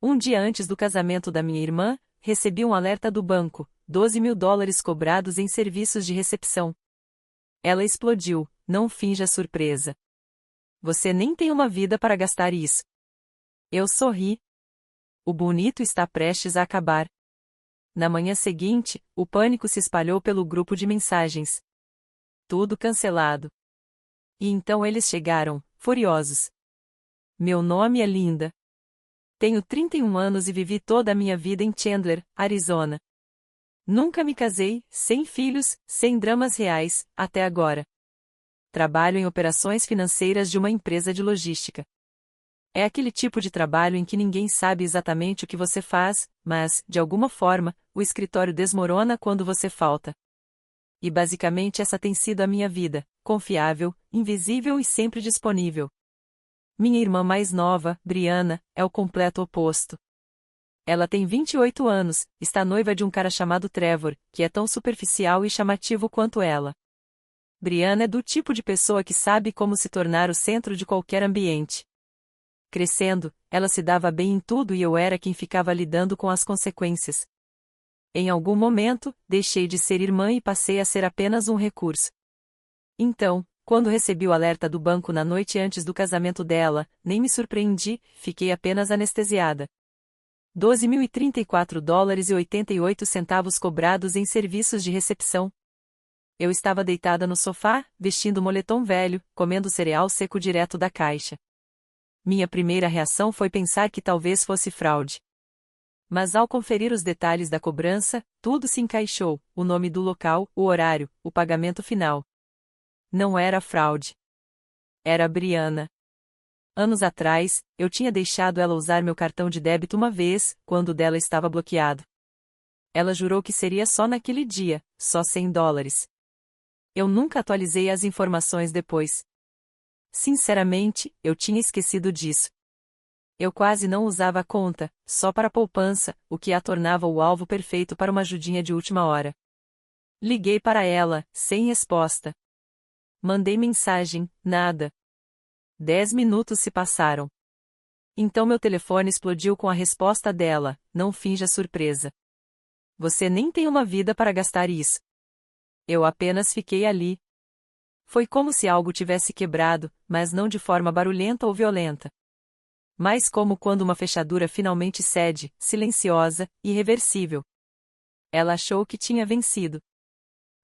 Um dia antes do casamento da minha irmã, recebi um alerta do banco, $12.000 cobrados em serviços de recepção. Ela explodiu, não finja surpresa. Você nem tem uma vida para gastar isso. Eu sorri. O bonito está prestes a acabar. Na manhã seguinte, o pânico se espalhou pelo grupo de mensagens. Tudo cancelado. E então eles chegaram, furiosos. Meu nome é Linda. Tenho 31 anos e vivi toda a minha vida em Chandler, Arizona. Nunca me casei, sem filhos, sem dramas reais, até agora. Trabalho em operações financeiras de uma empresa de logística. É aquele tipo de trabalho em que ninguém sabe exatamente o que você faz, mas, de alguma forma, o escritório desmorona quando você falta. E basicamente essa tem sido a minha vida, confiável, invisível e sempre disponível. Minha irmã mais nova, Brianna, é o completo oposto. Ela tem 28 anos, está noiva de um cara chamado Trevor, que é tão superficial e chamativo quanto ela. Brianna é do tipo de pessoa que sabe como se tornar o centro de qualquer ambiente. Crescendo, ela se dava bem em tudo e eu era quem ficava lidando com as consequências. Em algum momento, deixei de ser irmã e passei a ser apenas um recurso. Então, quando recebi o alerta do banco na noite antes do casamento dela, nem me surpreendi, fiquei apenas anestesiada. $12.034,88 cobrados em serviços de recepção. Eu estava deitada no sofá, vestindo moletom velho, comendo cereal seco direto da caixa. Minha primeira reação foi pensar que talvez fosse fraude. Mas ao conferir os detalhes da cobrança, tudo se encaixou: o nome do local, o horário, o pagamento final. Não era fraude. Era a Brianna. Anos atrás, eu tinha deixado ela usar meu cartão de débito uma vez, quando o dela estava bloqueado. Ela jurou que seria só naquele dia, só $100. Eu nunca atualizei as informações depois. Sinceramente, eu tinha esquecido disso. Eu quase não usava a conta, só para poupança, o que a tornava o alvo perfeito para uma ajudinha de última hora. Liguei para ela, sem resposta. Mandei mensagem, nada. 10 minutos se passaram. Então meu telefone explodiu com a resposta dela: não finja surpresa. Você nem tem uma vida para gastar isso. Eu apenas fiquei ali. Foi como se algo tivesse quebrado, mas não de forma barulhenta ou violenta. Mas como quando uma fechadura finalmente cede, silenciosa, irreversível. Ela achou que tinha vencido.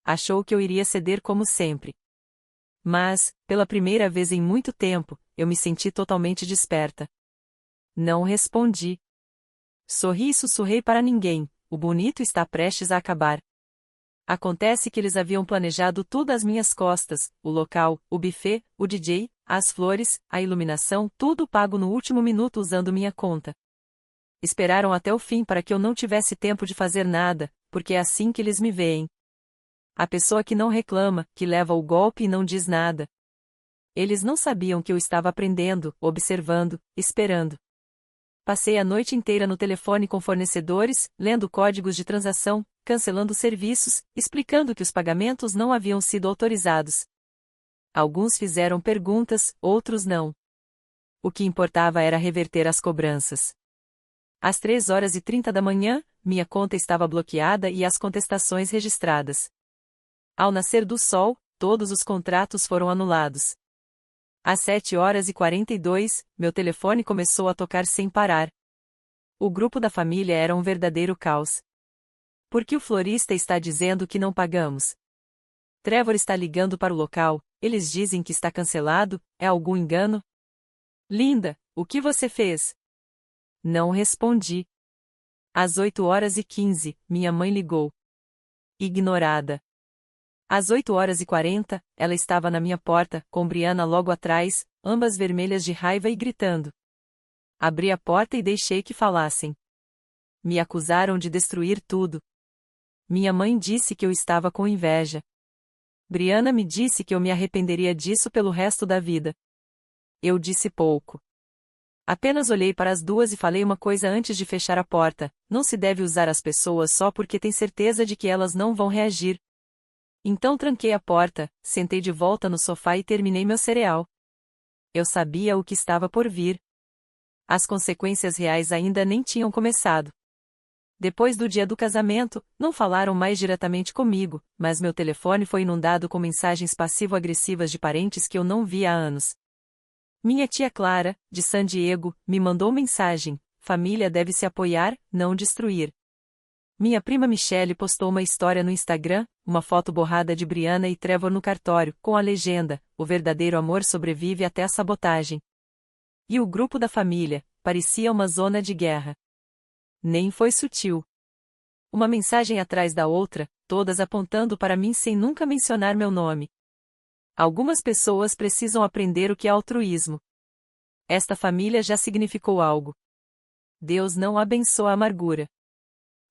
Achou que eu iria ceder como sempre. Mas, pela primeira vez em muito tempo, eu me senti totalmente desperta. Não respondi. Sorri e sussurrei para ninguém: o bonito está prestes a acabar. Acontece que eles haviam planejado tudo às minhas costas: o local, o buffet, o DJ, as flores, a iluminação, tudo pago no último minuto usando minha conta. Esperaram até o fim para que eu não tivesse tempo de fazer nada, porque é assim que eles me veem. A pessoa que não reclama, que leva o golpe e não diz nada. Eles não sabiam que eu estava aprendendo, observando, esperando. Passei a noite inteira no telefone com fornecedores, lendo códigos de transação, cancelando serviços, explicando que os pagamentos não haviam sido autorizados. Alguns fizeram perguntas, outros não. O que importava era reverter as cobranças. Às 3h30 da manhã, minha conta estava bloqueada e as contestações registradas. Ao nascer do sol, todos os contratos foram anulados. Às 7h42, meu telefone começou a tocar sem parar. O grupo da família era um verdadeiro caos. Por que o florista está dizendo que não pagamos? Trevor está ligando para o local, eles dizem que está cancelado, é algum engano? Linda, o que você fez? Não respondi. Às 8h15, minha mãe ligou. Ignorada. Às 8h40, ela estava na minha porta, com Brianna logo atrás, ambas vermelhas de raiva e gritando. Abri a porta e deixei que falassem. Me acusaram de destruir tudo. Minha mãe disse que eu estava com inveja. Brianna me disse que eu me arrependeria disso pelo resto da vida. Eu disse pouco. Apenas olhei para as duas e falei uma coisa antes de fechar a porta: não se deve usar as pessoas só porque tem certeza de que elas não vão reagir. Então tranquei a porta, sentei de volta no sofá e terminei meu cereal. Eu sabia o que estava por vir. As consequências reais ainda nem tinham começado. Depois do dia do casamento, não falaram mais diretamente comigo, mas meu telefone foi inundado com mensagens passivo-agressivas de parentes que eu não via há anos. Minha tia Clara, de San Diego, me mandou mensagem: família deve se apoiar, não destruir. Minha prima Michelle postou uma história no Instagram, uma foto borrada de Brianna e Trevor no cartório, com a legenda: o verdadeiro amor sobrevive até a sabotagem. E o grupo da família parecia uma zona de guerra. Nem foi sutil. Uma mensagem atrás da outra, todas apontando para mim sem nunca mencionar meu nome. Algumas pessoas precisam aprender o que é altruísmo. Esta família já significou algo. Deus não abençoa a amargura.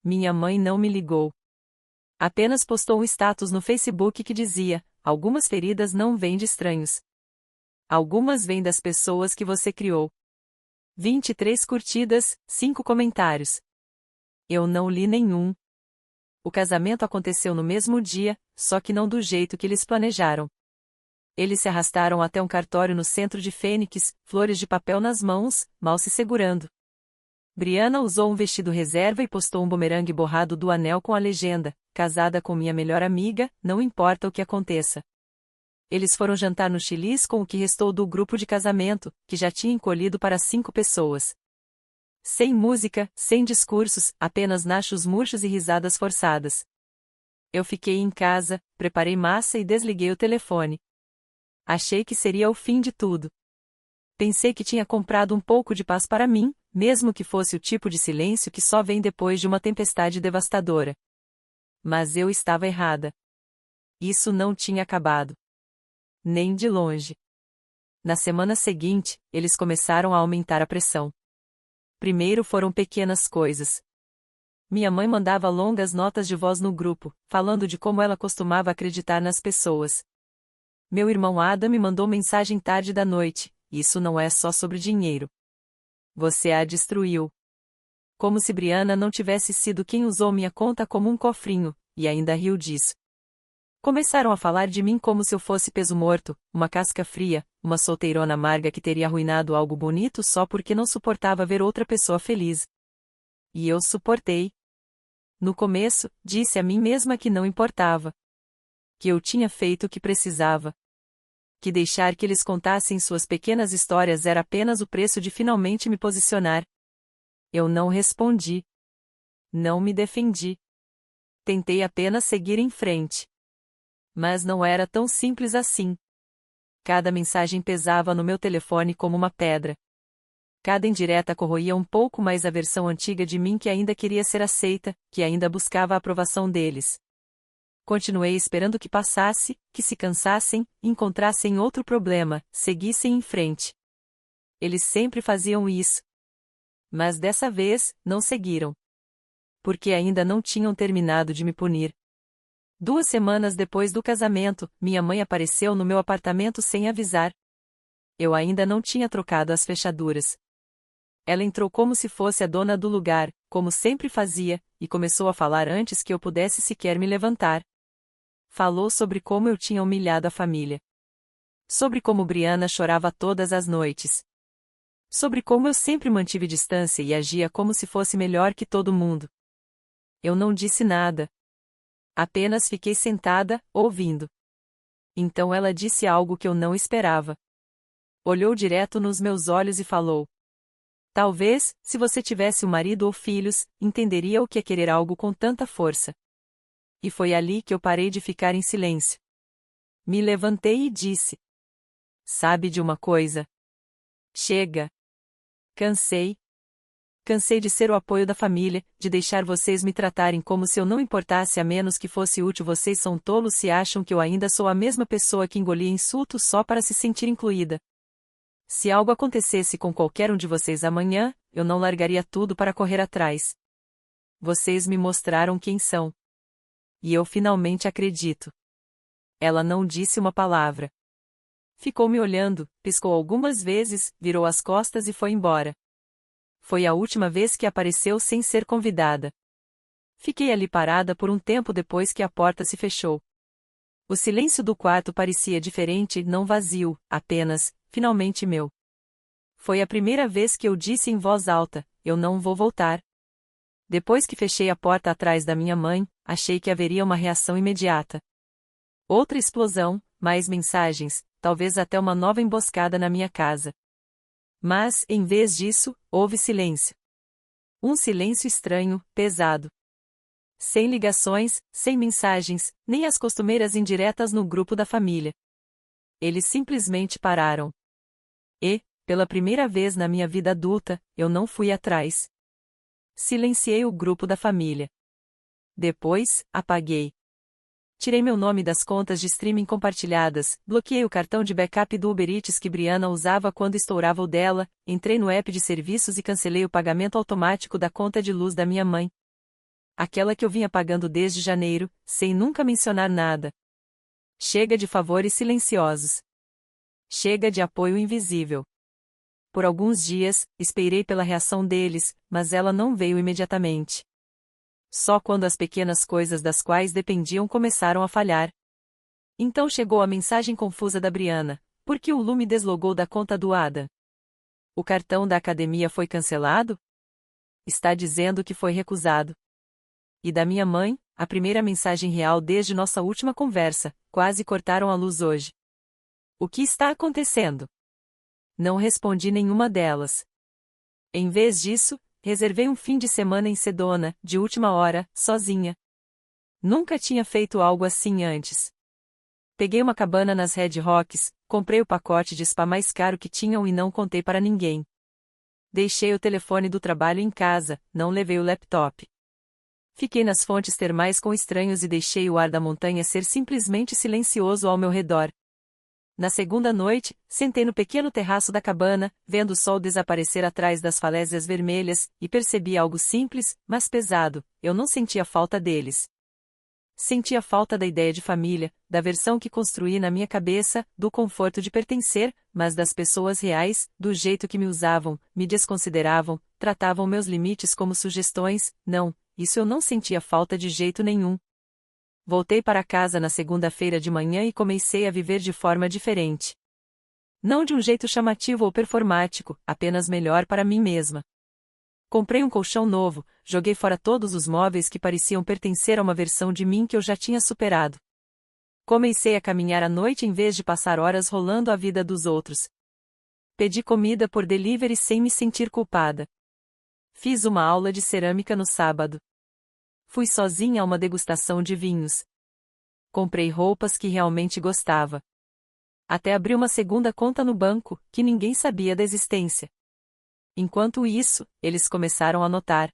Minha mãe não me ligou. Apenas postou um status no Facebook que dizia: algumas feridas não vêm de estranhos. Algumas vêm das pessoas que você criou. 23 curtidas, 5 comentários. Eu não li nenhum. O casamento aconteceu no mesmo dia, só que não do jeito que eles planejaram. Eles se arrastaram até um cartório no centro de Fênix, flores de papel nas mãos, mal se segurando. Brianna usou um vestido reserva e postou um bumerangue borrado do anel com a legenda: casada com minha melhor amiga, não importa o que aconteça. Eles foram jantar no Chili's com o que restou do grupo de casamento, que já tinha encolhido para 5 pessoas. Sem música, sem discursos, apenas nachos murchos e risadas forçadas. Eu fiquei em casa, preparei massa e desliguei o telefone. Achei que seria o fim de tudo. Pensei que tinha comprado um pouco de paz para mim, mesmo que fosse o tipo de silêncio que só vem depois de uma tempestade devastadora. Mas eu estava errada. Isso não tinha acabado. Nem de longe. Na semana seguinte, eles começaram a aumentar a pressão. Primeiro foram pequenas coisas. Minha mãe mandava longas notas de voz no grupo, falando de como ela costumava acreditar nas pessoas. Meu irmão Adam me mandou mensagem tarde da noite: isso não é só sobre dinheiro. Você a destruiu. Como se Brianna não tivesse sido quem usou minha conta como um cofrinho, e ainda riu disso. Começaram a falar de mim como se eu fosse peso morto, uma casca fria, uma solteirona amarga que teria arruinado algo bonito só porque não suportava ver outra pessoa feliz. E eu suportei. No começo, disse a mim mesma que não importava. Que eu tinha feito o que precisava. Que deixar que eles contassem suas pequenas histórias era apenas o preço de finalmente me posicionar. Eu não respondi. Não me defendi. Tentei apenas seguir em frente. Mas não era tão simples assim. Cada mensagem pesava no meu telefone como uma pedra. Cada indireta corroía um pouco mais a versão antiga de mim que ainda queria ser aceita, que ainda buscava a aprovação deles. Continuei esperando que passasse, que se cansassem, encontrassem outro problema, seguissem em frente. Eles sempre faziam isso. Mas dessa vez, não seguiram. Porque ainda não tinham terminado de me punir. 2 semanas depois do casamento, minha mãe apareceu no meu apartamento sem avisar. Eu ainda não tinha trocado as fechaduras. Ela entrou como se fosse a dona do lugar, como sempre fazia, e começou a falar antes que eu pudesse sequer me levantar. Falou sobre como eu tinha humilhado a família. Sobre como Brianna chorava todas as noites. Sobre como eu sempre mantive distância e agia como se fosse melhor que todo mundo. Eu não disse nada. Apenas fiquei sentada, ouvindo. Então ela disse algo que eu não esperava. Olhou direto nos meus olhos e falou: talvez, se você tivesse um marido ou filhos, entenderia o que é querer algo com tanta força. E foi ali que eu parei de ficar em silêncio. Me levantei e disse: sabe de uma coisa? Chega. Cansei. Cansei de ser o apoio da família, de deixar vocês me tratarem como se eu não importasse a menos que fosse útil. Vocês são tolos se acham que eu ainda sou a mesma pessoa que engolia insultos só para se sentir incluída. Se algo acontecesse com qualquer um de vocês amanhã, eu não largaria tudo para correr atrás. Vocês me mostraram quem são. E eu finalmente acredito. Ela não disse uma palavra. Ficou me olhando, piscou algumas vezes, virou as costas e foi embora. Foi a última vez que apareceu sem ser convidada. Fiquei ali parada por um tempo depois que a porta se fechou. O silêncio do quarto parecia diferente, não vazio, apenas, finalmente meu. Foi a primeira vez que eu disse em voz alta: eu não vou voltar. Depois que fechei a porta atrás da minha mãe, achei que haveria uma reação imediata. Outra explosão, mais mensagens, talvez até uma nova emboscada na minha casa. Mas, em vez disso, houve silêncio. Um silêncio estranho, pesado. Sem ligações, sem mensagens, nem as costumeiras indiretas no grupo da família. Eles simplesmente pararam. E, pela primeira vez na minha vida adulta, eu não fui atrás. Silenciei o grupo da família. Depois, apaguei. Tirei meu nome das contas de streaming compartilhadas, bloqueei o cartão de backup do Uber Eats que Brianna usava quando estourava o dela, entrei no app de serviços e cancelei o pagamento automático da conta de luz da minha mãe. Aquela que eu vinha pagando desde janeiro, sem nunca mencionar nada. Chega de favores silenciosos. Chega de apoio invisível. Por alguns dias, esperei pela reação deles, mas ela não veio imediatamente. Só quando as pequenas coisas das quais dependiam começaram a falhar. Então chegou a mensagem confusa da Brianna: por que o Lu me deslogou da conta do Adam? O cartão da academia foi cancelado? Está dizendo que foi recusado. E da minha mãe, a primeira mensagem real desde nossa última conversa: quase cortaram a luz hoje. O que está acontecendo? Não respondi nenhuma delas. Em vez disso, reservei um fim de semana em Sedona, de última hora, sozinha. Nunca tinha feito algo assim antes. Peguei uma cabana nas Red Rocks, comprei o pacote de spa mais caro que tinham e não contei para ninguém. Deixei o telefone do trabalho em casa, não levei o laptop. Fiquei nas fontes termais com estranhos e deixei o ar da montanha ser simplesmente silencioso ao meu redor. Na segunda noite, sentei no pequeno terraço da cabana, vendo o sol desaparecer atrás das falésias vermelhas, e percebi algo simples, mas pesado: eu não sentia falta deles. Sentia falta da ideia de família, da versão que construí na minha cabeça, do conforto de pertencer, mas das pessoas reais, do jeito que me usavam, me desconsideravam, tratavam meus limites como sugestões. Não, isso eu não sentia falta de jeito nenhum. Voltei para casa na segunda-feira de manhã e comecei a viver de forma diferente. Não de um jeito chamativo ou performático, apenas melhor para mim mesma. Comprei um colchão novo, joguei fora todos os móveis que pareciam pertencer a uma versão de mim que eu já tinha superado. Comecei a caminhar à noite em vez de passar horas rolando a vida dos outros. Pedi comida por delivery sem me sentir culpada. Fiz uma aula de cerâmica no sábado. Fui sozinha a uma degustação de vinhos. Comprei roupas que realmente gostava. Até abri uma segunda conta no banco, que ninguém sabia da existência. Enquanto isso, eles começaram a notar.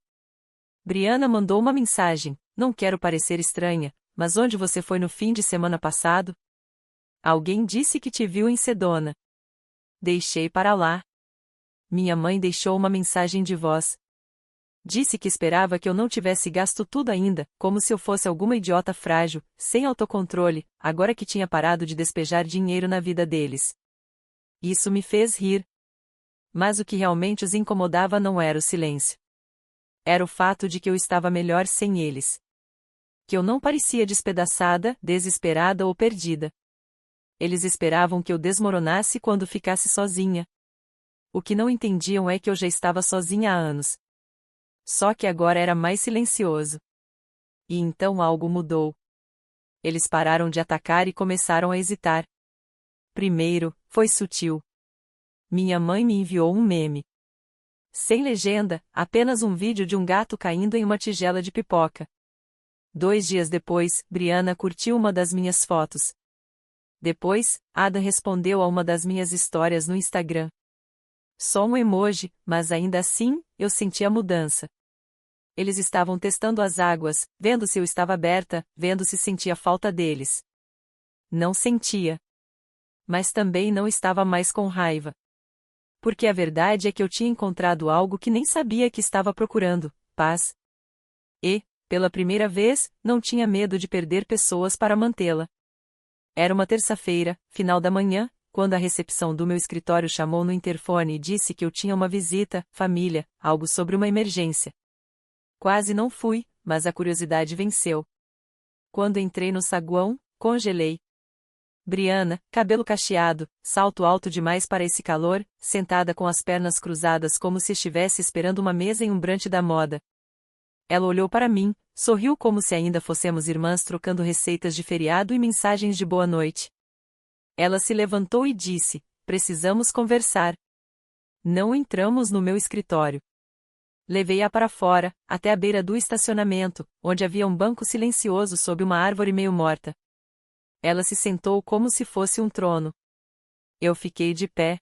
Brianna mandou uma mensagem: não quero parecer estranha, mas onde você foi no fim de semana passado? Alguém disse que te viu em Sedona. Deixei para lá. Minha mãe deixou uma mensagem de voz. Disse que esperava que eu não tivesse gasto tudo ainda, como se eu fosse alguma idiota frágil, sem autocontrole, agora que tinha parado de despejar dinheiro na vida deles. Isso me fez rir. Mas o que realmente os incomodava não era o silêncio. Era o fato de que eu estava melhor sem eles. Que eu não parecia despedaçada, desesperada ou perdida. Eles esperavam que eu desmoronasse quando ficasse sozinha. O que não entendiam é que eu já estava sozinha há anos. Só que agora era mais silencioso. E então algo mudou. Eles pararam de atacar e começaram a hesitar. Primeiro, foi sutil. Minha mãe me enviou um meme. Sem legenda, apenas um vídeo de um gato caindo em uma tigela de pipoca. 2 dias depois, Brianna curtiu uma das minhas fotos. Depois, Adam respondeu a uma das minhas histórias no Instagram. Só um emoji, mas ainda assim, eu senti a mudança. Eles estavam testando as águas, vendo se eu estava aberta, vendo se sentia falta deles. Não sentia. Mas também não estava mais com raiva. Porque a verdade é que eu tinha encontrado algo que nem sabia que estava procurando: paz. E, pela primeira vez, não tinha medo de perder pessoas para mantê-la. Era uma terça-feira, final da manhã, quando a recepção do meu escritório chamou no interfone e disse que eu tinha uma visita, família, algo sobre uma emergência. Quase não fui, mas a curiosidade venceu. Quando entrei no saguão, congelei. Briana, cabelo cacheado, salto alto demais para esse calor, sentada com as pernas cruzadas como se estivesse esperando uma mesa em um brunch da moda. Ela olhou para mim, sorriu como se ainda fôssemos irmãs trocando receitas de feriado e mensagens de boa noite. Ela se levantou e disse: precisamos conversar. Não entramos no meu escritório. Levei-a para fora, até a beira do estacionamento, onde havia um banco silencioso sob uma árvore meio morta. Ela se sentou como se fosse um trono. Eu fiquei de pé.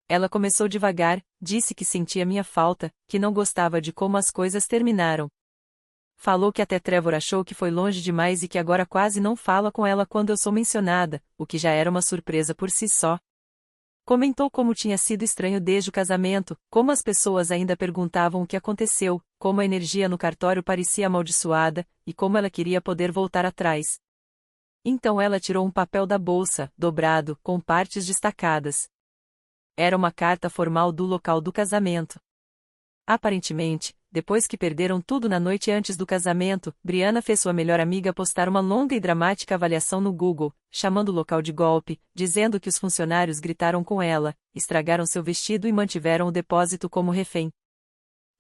Ela começou devagar, disse que sentia minha falta, que não gostava de como as coisas terminaram. Falou que até Trevor achou que foi longe demais e que agora quase não fala com ela quando eu sou mencionada, o que já era uma surpresa por si só. Comentou como tinha sido estranho desde o casamento, como as pessoas ainda perguntavam o que aconteceu, como a energia no cartório parecia amaldiçoada, e como ela queria poder voltar atrás. Então ela tirou um papel da bolsa, dobrado, com partes destacadas. Era uma carta formal do local do casamento. Aparentemente, depois que perderam tudo na noite antes do casamento, Briana fez sua melhor amiga postar uma longa e dramática avaliação no Google, chamando o local de golpe, dizendo que os funcionários gritaram com ela, estragaram seu vestido e mantiveram o depósito como refém.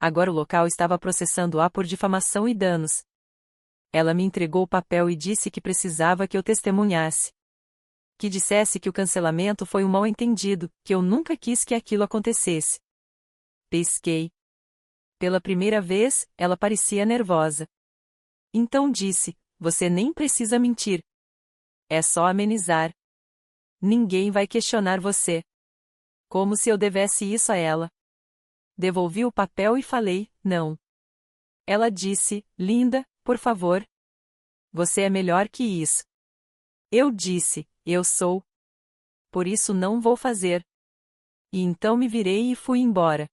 Agora o local estava processando-a por difamação e danos. Ela me entregou o papel e disse que precisava que eu testemunhasse. Que dissesse que o cancelamento foi um mal-entendido, que eu nunca quis que aquilo acontecesse. Pesquei. Pela primeira vez, ela parecia nervosa. Então disse: você nem precisa mentir. É só amenizar. Ninguém vai questionar você. Como se eu devesse isso a ela. Devolvi o papel e falei: não. Ela disse: linda, por favor. Você é melhor que isso. Eu disse: eu sou. Por isso não vou fazer. E então me virei e fui embora.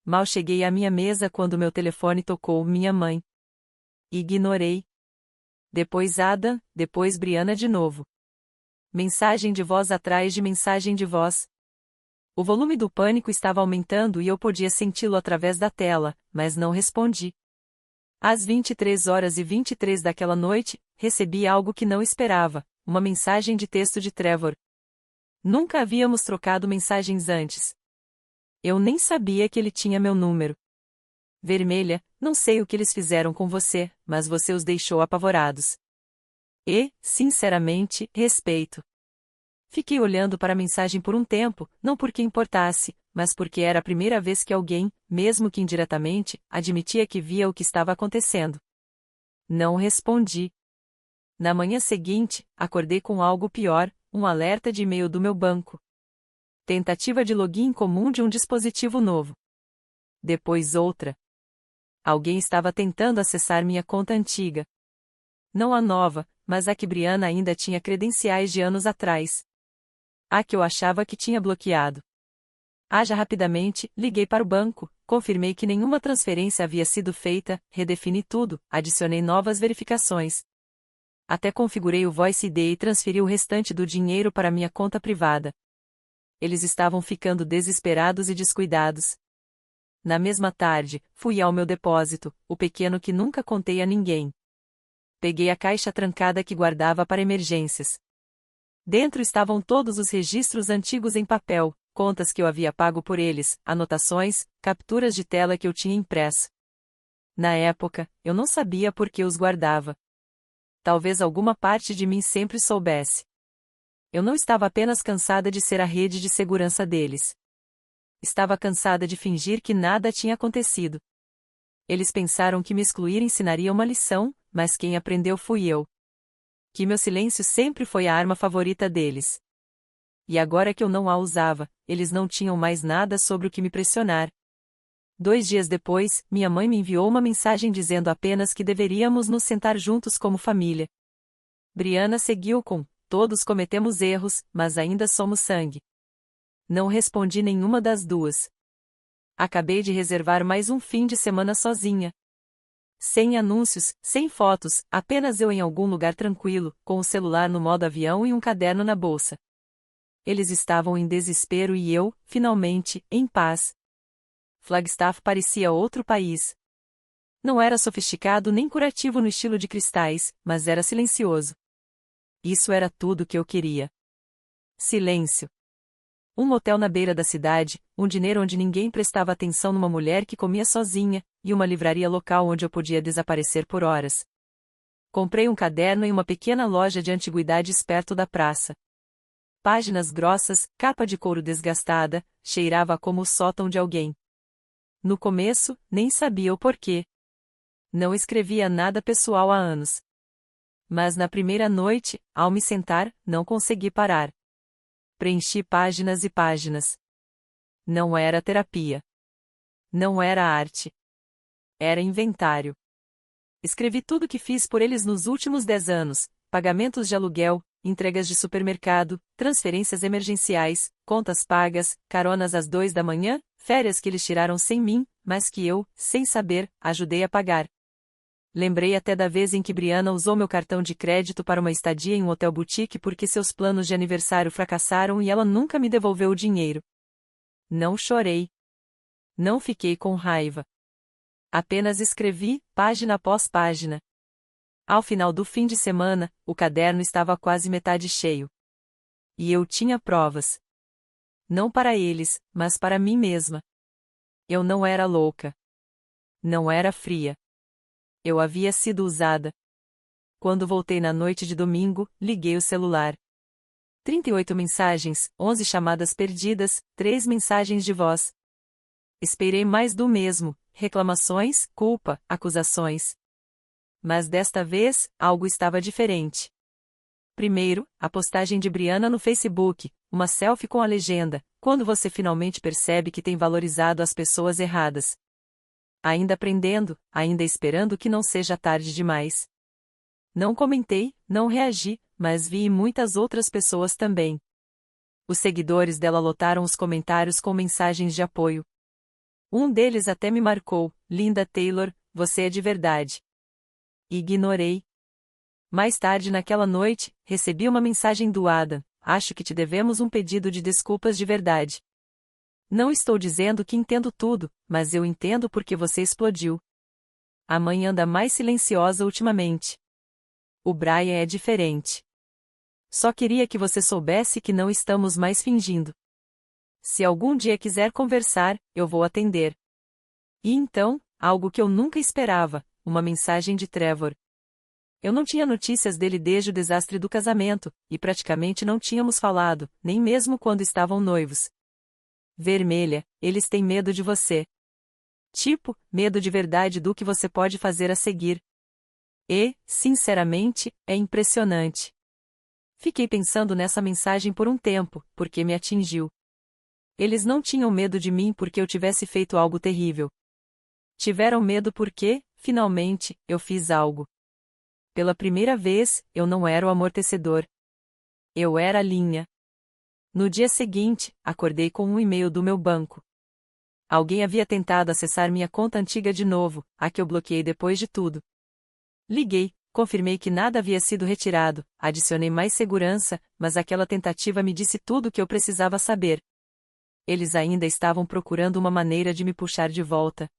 Mal cheguei à minha mesa quando meu telefone tocou minha mãe. Ignorei. Depois Ada, depois Briana de novo. Mensagem de voz atrás de mensagem de voz. O volume do pânico estava aumentando e eu podia senti-lo através da tela, mas não respondi. Às 23h23 daquela noite, recebi algo que não esperava, uma mensagem de texto de Trevor. Nunca havíamos trocado mensagens antes. Eu nem sabia que ele tinha meu número. Vermelha, não sei o que eles fizeram com você, mas você os deixou apavorados. E, sinceramente, respeito. Fiquei olhando para a mensagem por um tempo, não porque importasse, mas porque era a primeira vez que alguém, mesmo que indiretamente, admitia que via o que estava acontecendo. Não respondi. Na manhã seguinte, acordei com algo pior, um alerta de e-mail do meu banco. Tentativa de login comum de um dispositivo novo. Depois outra. Alguém estava tentando acessar minha conta antiga. Não a nova, mas a que Briana ainda tinha credenciais de anos atrás. A que eu achava que tinha bloqueado. Haja rapidamente, liguei para o banco, confirmei que nenhuma transferência havia sido feita, redefini tudo, adicionei novas verificações. Até configurei o Voice ID e transferi o restante do dinheiro para minha conta privada. Eles estavam ficando desesperados e descuidados. Na mesma tarde, fui ao meu depósito, o pequeno que nunca contei a ninguém. Peguei a caixa trancada que guardava para emergências. Dentro estavam todos os registros antigos em papel, contas que eu havia pago por eles, anotações, capturas de tela que eu tinha impresso. Na época, eu não sabia por que os guardava. Talvez alguma parte de mim sempre soubesse. Eu não estava apenas cansada de ser a rede de segurança deles. Estava cansada de fingir que nada tinha acontecido. Eles pensaram que me excluir ensinaria uma lição, mas quem aprendeu fui eu. Que meu silêncio sempre foi a arma favorita deles. E agora que eu não a usava, eles não tinham mais nada sobre o que me pressionar. 2 dias depois, minha mãe me enviou uma mensagem dizendo apenas que deveríamos nos sentar juntos como família. Briana seguiu com: todos cometemos erros, mas ainda somos sangue. Não respondi nenhuma das duas. Acabei de reservar mais um fim de semana sozinha. Sem anúncios, sem fotos, apenas eu em algum lugar tranquilo, com o celular no modo avião e um caderno na bolsa. Eles estavam em desespero e eu, finalmente, em paz. Flagstaff parecia outro país. Não era sofisticado nem curativo no estilo de cristais, mas era silencioso. Isso era tudo que eu queria. Silêncio. Um motel na beira da cidade, um dinheiro onde ninguém prestava atenção numa mulher que comia sozinha, e uma livraria local onde eu podia desaparecer por horas. Comprei um caderno em uma pequena loja de antiguidades perto da praça. Páginas grossas, capa de couro desgastada, cheirava como o sótão de alguém. No começo, nem sabia o porquê. Não escrevia nada pessoal há anos. Mas na primeira noite, ao me sentar, não consegui parar. Preenchi páginas e páginas. Não era terapia. Não era arte. Era inventário. Escrevi tudo que fiz por eles nos últimos 10 anos: pagamentos de aluguel, entregas de supermercado, transferências emergenciais, contas pagas, caronas às 2 da manhã, férias que eles tiraram sem mim, mas que eu, sem saber, ajudei a pagar. Lembrei até da vez em que Brianna usou meu cartão de crédito para uma estadia em um hotel boutique porque seus planos de aniversário fracassaram e ela nunca me devolveu o dinheiro. Não chorei. Não fiquei com raiva. Apenas escrevi, página após página. Ao final do fim de semana, o caderno estava quase metade cheio. E eu tinha provas. Não para eles, mas para mim mesma. Eu não era louca. Não era fria. Eu havia sido usada. Quando voltei na noite de domingo, liguei o celular. 38 mensagens, 11 chamadas perdidas, 3 mensagens de voz. Esperei mais do mesmo, reclamações, culpa, acusações. Mas desta vez, algo estava diferente. Primeiro, a postagem de Brianna no Facebook, uma selfie com a legenda: quando você finalmente percebe que tem valorizado as pessoas erradas. Ainda aprendendo, ainda esperando que não seja tarde demais. Não comentei, não reagi, mas vi muitas outras pessoas também. Os seguidores dela lotaram os comentários com mensagens de apoio. Um deles até me marcou: Linda Taylor, você é de verdade. Ignorei. Mais tarde naquela noite, recebi uma mensagem do Adam: acho que te devemos um pedido de desculpas de verdade. Não estou dizendo que entendo tudo, mas eu entendo porque você explodiu. A mãe anda mais silenciosa ultimamente. O Brian é diferente. Só queria que você soubesse que não estamos mais fingindo. Se algum dia quiser conversar, eu vou atender. E então, algo que eu nunca esperava, uma mensagem de Trevor. Eu não tinha notícias dele desde o desastre do casamento, e praticamente não tínhamos falado, nem mesmo quando estavam noivos. Vermelha, eles têm medo de você. Tipo, medo de verdade do que você pode fazer a seguir. E, sinceramente, é impressionante. Fiquei pensando nessa mensagem por um tempo, porque me atingiu. Eles não tinham medo de mim porque eu tivesse feito algo terrível. Tiveram medo porque, finalmente, eu fiz algo. Pela primeira vez, eu não era o amortecedor. Eu era a linha. No dia seguinte, acordei com um e-mail do meu banco. Alguém havia tentado acessar minha conta antiga de novo, a que eu bloqueei depois de tudo. Liguei, confirmei que nada havia sido retirado, adicionei mais segurança, mas aquela tentativa me disse tudo o que eu precisava saber. Eles ainda estavam procurando uma maneira de me puxar de volta.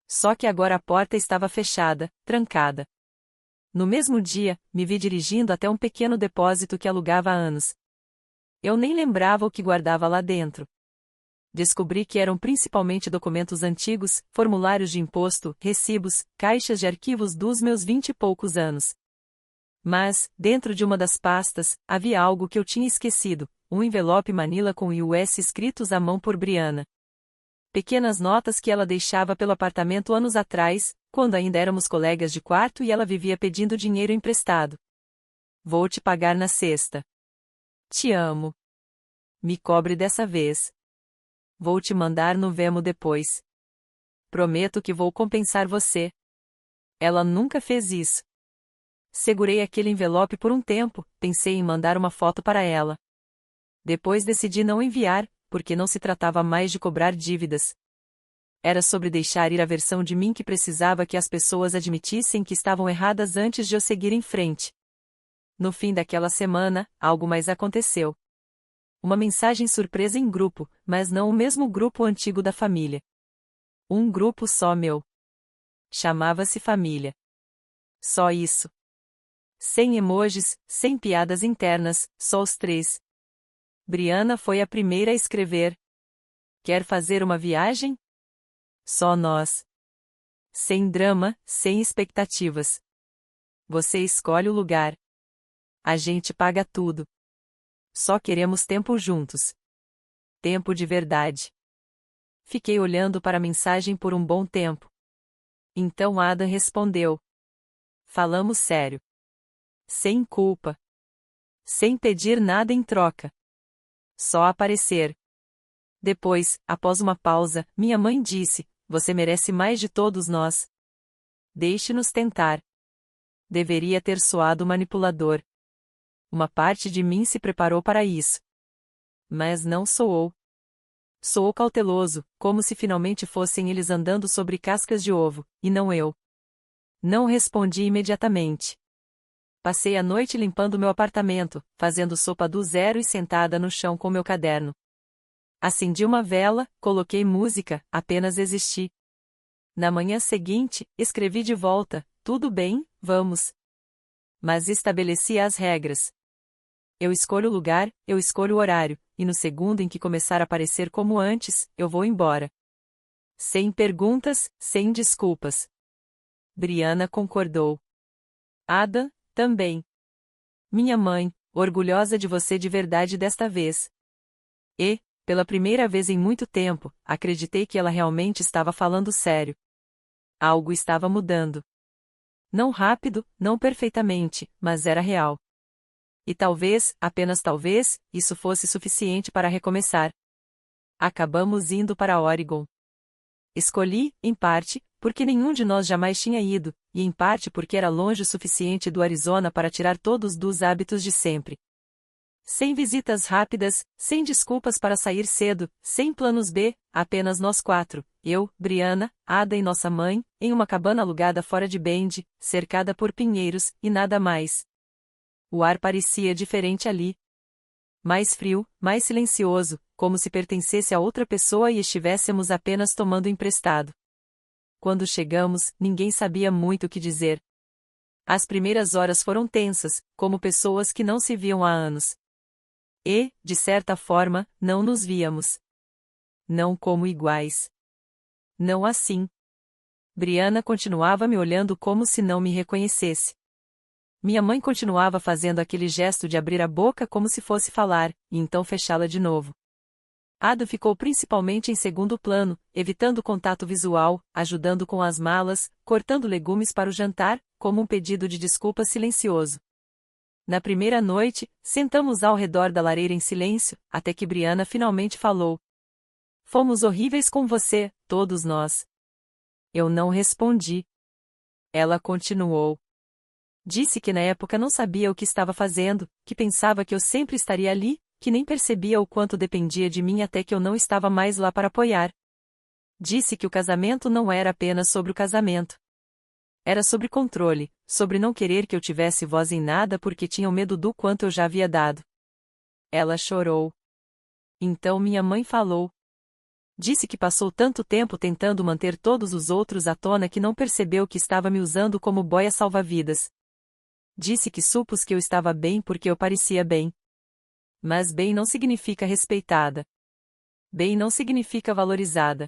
Só que agora a porta estava fechada, trancada. No mesmo dia, me vi dirigindo até um pequeno depósito que alugava há anos. Eu nem lembrava o que guardava lá dentro. Descobri que eram principalmente documentos antigos, formulários de imposto, recibos, caixas de arquivos dos meus 20 e poucos anos. Mas, dentro de uma das pastas, havia algo que eu tinha esquecido: um envelope Manila com US escritos à mão por Brianna. Pequenas notas que ela deixava pelo apartamento anos atrás, quando ainda éramos colegas de quarto e ela vivia pedindo dinheiro emprestado. Vou te pagar na sexta. Te amo. Me cobre dessa vez. Vou te mandar no Venmo depois. Prometo que vou compensar você. Ela nunca fez isso. Segurei aquele envelope por um tempo, pensei em mandar uma foto para ela. Depois decidi não enviar, porque não se tratava mais de cobrar dívidas. Era sobre deixar ir a versão de mim que precisava que as pessoas admitissem que estavam erradas antes de eu seguir em frente. No fim daquela semana, algo mais aconteceu. Uma mensagem surpresa em grupo, mas não o mesmo grupo antigo da família. Um grupo só meu. Chamava-se Família. Só isso. Sem emojis, sem piadas internas, só os três. Briana foi a primeira a escrever. Quer fazer uma viagem? Só nós. Sem drama, sem expectativas. Você escolhe o lugar. A gente paga tudo. Só queremos tempo juntos. Tempo de verdade. Fiquei olhando para a mensagem por um bom tempo. Então Adam respondeu. Falamos sério. Sem culpa. Sem pedir nada em troca. Só aparecer. Depois, após uma pausa, minha mãe disse: Você merece mais de todos nós. Deixe-nos tentar. Deveria ter soado manipulador. Uma parte de mim se preparou para isso. Mas não soou. Soou cauteloso, como se finalmente fossem eles andando sobre cascas de ovo, e não eu. Não respondi imediatamente. Passei a noite limpando meu apartamento, fazendo sopa do zero e sentada no chão com meu caderno. Acendi uma vela, coloquei música, apenas existi. Na manhã seguinte, escrevi de volta: Tudo bem, vamos. Mas estabeleci as regras. Eu escolho o lugar, eu escolho o horário, e no segundo em que começar a parecer como antes, eu vou embora. Sem perguntas, sem desculpas. Briana concordou. Adam, também. Minha mãe, orgulhosa de você de verdade desta vez. E, pela primeira vez em muito tempo, acreditei que ela realmente estava falando sério. Algo estava mudando. Não rápido, não perfeitamente, mas era real. E talvez, apenas talvez, isso fosse suficiente para recomeçar. Acabamos indo para Oregon. Escolhi, em parte, porque nenhum de nós jamais tinha ido, e em parte porque era longe o suficiente do Arizona para tirar todos dos hábitos de sempre. Sem visitas rápidas, sem desculpas para sair cedo, sem planos B, apenas nós quatro, eu, Briana, Ada e nossa mãe, em uma cabana alugada fora de Bend, cercada por pinheiros, e nada mais. O ar parecia diferente ali. Mais frio, mais silencioso, como se pertencesse a outra pessoa e estivéssemos apenas tomando emprestado. Quando chegamos, ninguém sabia muito o que dizer. As primeiras horas foram tensas, como pessoas que não se viam há anos. E, de certa forma, não nos víamos. Não como iguais. Não assim. Briana continuava me olhando como se não me reconhecesse. Minha mãe continuava fazendo aquele gesto de abrir a boca como se fosse falar, e então fechá-la de novo. Ado ficou principalmente em segundo plano, evitando contato visual, ajudando com as malas, cortando legumes para o jantar, como um pedido de desculpa silencioso. Na primeira noite, sentamos ao redor da lareira em silêncio, até que Briana finalmente falou. Fomos horríveis com você, todos nós. Eu não respondi. Ela continuou. Disse que na época não sabia o que estava fazendo, que pensava que eu sempre estaria ali, que nem percebia o quanto dependia de mim até que eu não estava mais lá para apoiar. Disse que o casamento não era apenas sobre o casamento. Era sobre controle, sobre não querer que eu tivesse voz em nada porque tinham medo do quanto eu já havia dado. Ela chorou. Então minha mãe falou. Disse que passou tanto tempo tentando manter todos os outros à tona que não percebeu que estava me usando como boia salva-vidas. Disse que supus que eu estava bem porque eu parecia bem. Mas bem não significa respeitada. Bem não significa valorizada.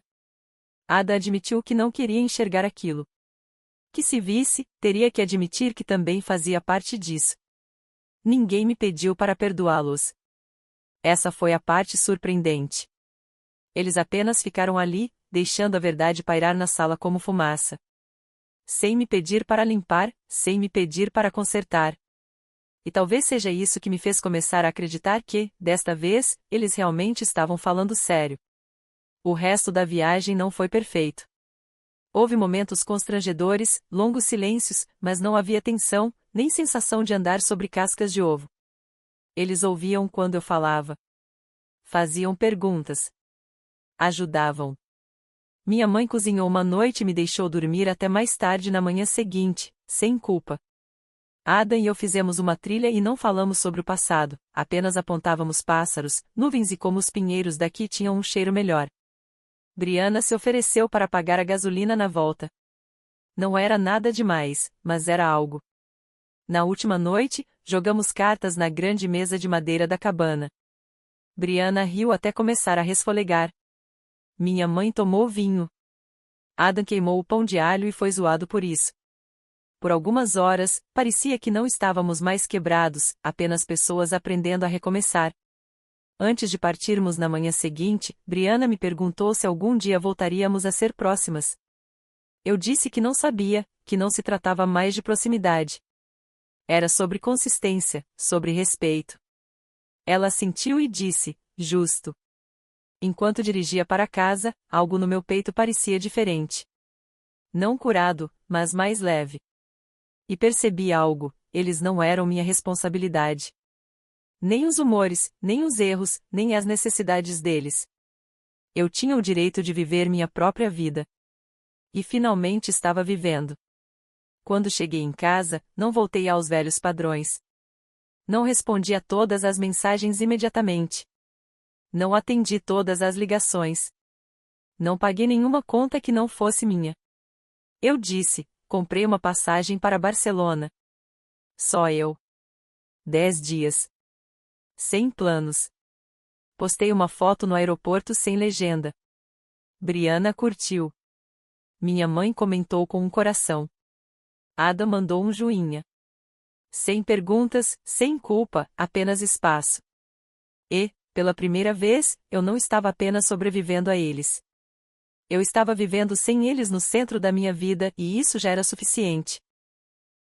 Ada admitiu que não queria enxergar aquilo. Que se visse, teria que admitir que também fazia parte disso. Ninguém me pediu para perdoá-los. Essa foi a parte surpreendente. Eles apenas ficaram ali, deixando a verdade pairar na sala como fumaça. Sem me pedir para limpar, sem me pedir para consertar. E talvez seja isso que me fez começar a acreditar que, desta vez, eles realmente estavam falando sério. O resto da viagem não foi perfeito. Houve momentos constrangedores, longos silêncios, mas não havia tensão, nem sensação de andar sobre cascas de ovo. Eles ouviam quando eu falava. Faziam perguntas. Ajudavam. Minha mãe cozinhou uma noite e me deixou dormir até mais tarde na manhã seguinte, sem culpa. Adam e eu fizemos uma trilha e não falamos sobre o passado, apenas apontávamos pássaros, nuvens e como os pinheiros daqui tinham um cheiro melhor. Briana se ofereceu para pagar a gasolina na volta. Não era nada demais, mas era algo. Na última noite, jogamos cartas na grande mesa de madeira da cabana. Brianna riu até começar a resfolegar. Minha mãe tomou vinho. Adam queimou o pão de alho e foi zoado por isso. Por algumas horas, parecia que não estávamos mais quebrados, apenas pessoas aprendendo a recomeçar. Antes de partirmos na manhã seguinte, Brianna me perguntou se algum dia voltaríamos a ser próximas. Eu disse que não sabia, que não se tratava mais de proximidade. Era sobre consistência, sobre respeito. Ela assentiu e disse, justo. Enquanto dirigia para casa, algo no meu peito parecia diferente. Não curado, mas mais leve. E percebi algo, eles não eram minha responsabilidade. Nem os humores, nem os erros, nem as necessidades deles. Eu tinha o direito de viver minha própria vida. E finalmente estava vivendo. Quando cheguei em casa, não voltei aos velhos padrões. Não respondi a todas as mensagens imediatamente. Não atendi todas as ligações. Não paguei nenhuma conta que não fosse minha. Eu disse, comprei uma passagem para Barcelona. Só eu. 10 dias. Sem planos. Postei uma foto no aeroporto sem legenda. Brianna curtiu. Minha mãe comentou com um coração. Adam mandou um joinha. Sem perguntas, sem culpa, apenas espaço. E, pela primeira vez, eu não estava apenas sobrevivendo a eles. Eu estava vivendo sem eles no centro da minha vida e isso já era suficiente.